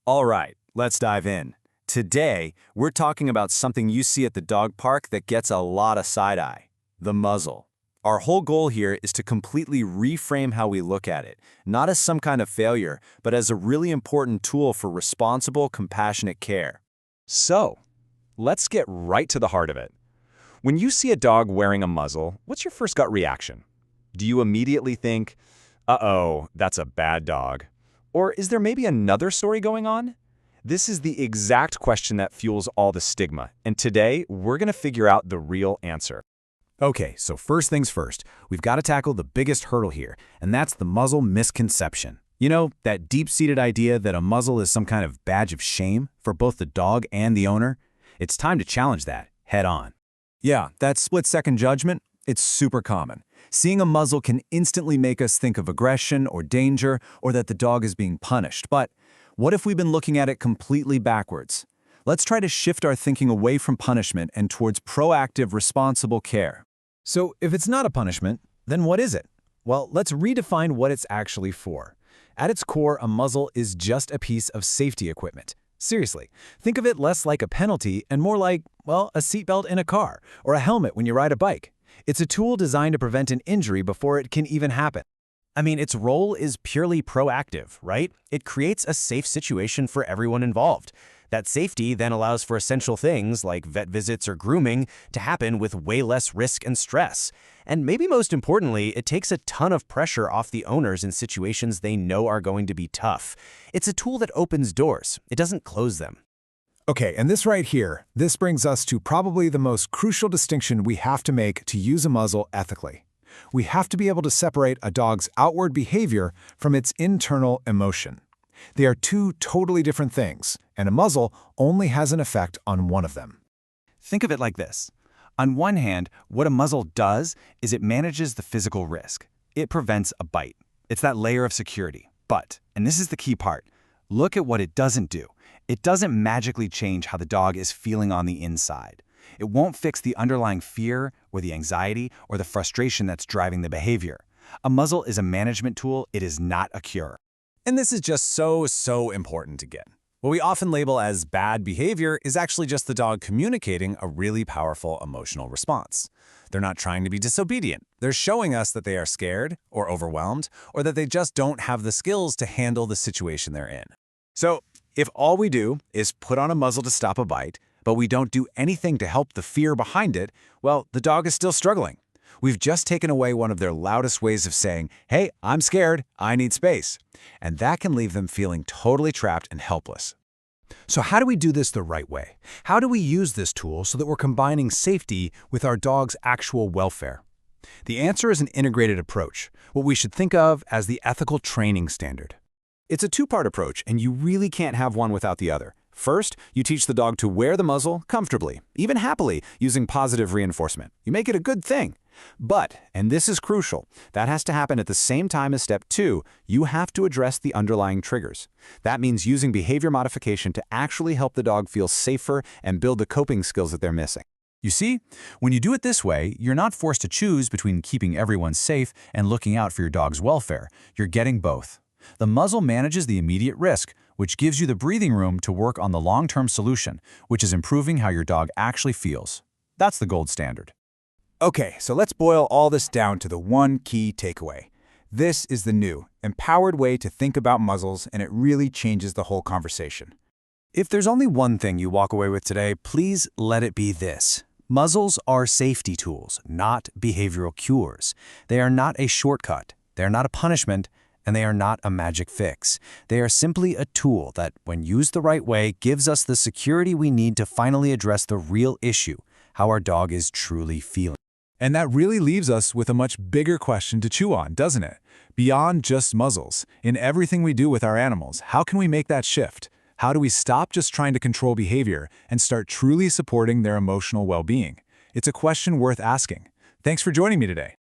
All right, let's dive in. Today, we're talking about something you see at the dog park that gets a lot of side-eye: the muzzle. Our whole goal here is to completely reframe how we look at it, not as some kind of failure, but as a really important tool for responsible, compassionate care. So, let's get right to the heart of it. When you see a dog wearing a muzzle, what's your first gut reaction? Do you immediately think, uh-oh, that's a bad dog? Or is there maybe another story going on? This is the exact question that fuels all the stigma, and today we're going to figure out the real answer. Okay, so first things first, we've got to tackle the biggest hurdle here, and that's the muzzle misconception. You know, that deep-seated idea that a muzzle is some kind of badge of shame for both the dog and the owner? It's time to challenge that head on. Yeah, that split-second judgment, it's super common. Seeing a muzzle can instantly make us think of aggression or danger, or that the dog is being punished. But what if we've been looking at it completely backwards? Let's try to shift our thinking away from punishment and towards proactive, responsible care. So if it's not a punishment, then what is it? Well, let's redefine what it's actually for. At its core, a muzzle is just a piece of safety equipment. Seriously, think of it less like a penalty and more like, well, a seatbelt in a car or a helmet when you ride a bike. It's a tool designed to prevent an injury before it can even happen. I mean, its role is purely proactive, right? It creates a safe situation for everyone involved. That safety then allows for essential things like vet visits or grooming to happen with way less risk and stress. And maybe most importantly, it takes a ton of pressure off the owners in situations they know are going to be tough. It's a tool that opens doors. It doesn't close them. Okay, and this right here, this brings us to probably the most crucial distinction we have to make to use a muzzle ethically. We have to be able to separate a dog's outward behavior from its internal emotion. They are two totally different things, and a muzzle only has an effect on one of them. Think of it like this. On one hand, what a muzzle does is it manages the physical risk. It prevents a bite. It's that layer of security. But, and this is the key part, look at what it doesn't do. It doesn't magically change how the dog is feeling on the inside. It won't fix the underlying fear or the anxiety or the frustration that's driving the behavior. A muzzle is a management tool. It is not a cure. And this is just so important to get. What we often label as bad behavior is actually just the dog communicating a really powerful emotional response. They're not trying to be disobedient. They're showing us that they are scared or overwhelmed, or that they just don't have the skills to handle the situation they're in. So, if all we do is put on a muzzle to stop a bite, but we don't do anything to help the fear behind it, well, the dog is still struggling. We've just taken away one of their loudest ways of saying, hey, I'm scared, I need space. And that can leave them feeling totally trapped and helpless. So how do we do this the right way? How do we use this tool so that we're combining safety with our dog's actual welfare? The answer is an integrated approach, what we should think of as the ethical training standard. It's a two-part approach, and you really can't have one without the other. First, you teach the dog to wear the muzzle comfortably, even happily, using positive reinforcement. You make it a good thing. But, and this is crucial, that has to happen at the same time as step 2, you have to address the underlying triggers. That means using behavior modification to actually help the dog feel safer and build the coping skills that they're missing. You see, when you do it this way, you're not forced to choose between keeping everyone safe and looking out for your dog's welfare. You're getting both. The muzzle manages the immediate risk, which gives you the breathing room to work on the long-term solution, which is improving how your dog actually feels. That's the gold standard. Okay, so let's boil all this down to the one key takeaway. This is the new, empowered way to think about muzzles, and it really changes the whole conversation. If there's only one thing you walk away with today, please let it be this. Muzzles are safety tools, not behavioral cures. They are not a shortcut. They are not a punishment, and they are not a magic fix. They are simply a tool that, when used the right way, gives us the security we need to finally address the real issue, how our dog is truly feeling. And that really leaves us with a much bigger question to chew on, doesn't it? Beyond just muzzles, in everything we do with our animals, how can we make that shift? How do we stop just trying to control behavior and start truly supporting their emotional well-being? It's a question worth asking. Thanks for joining me today.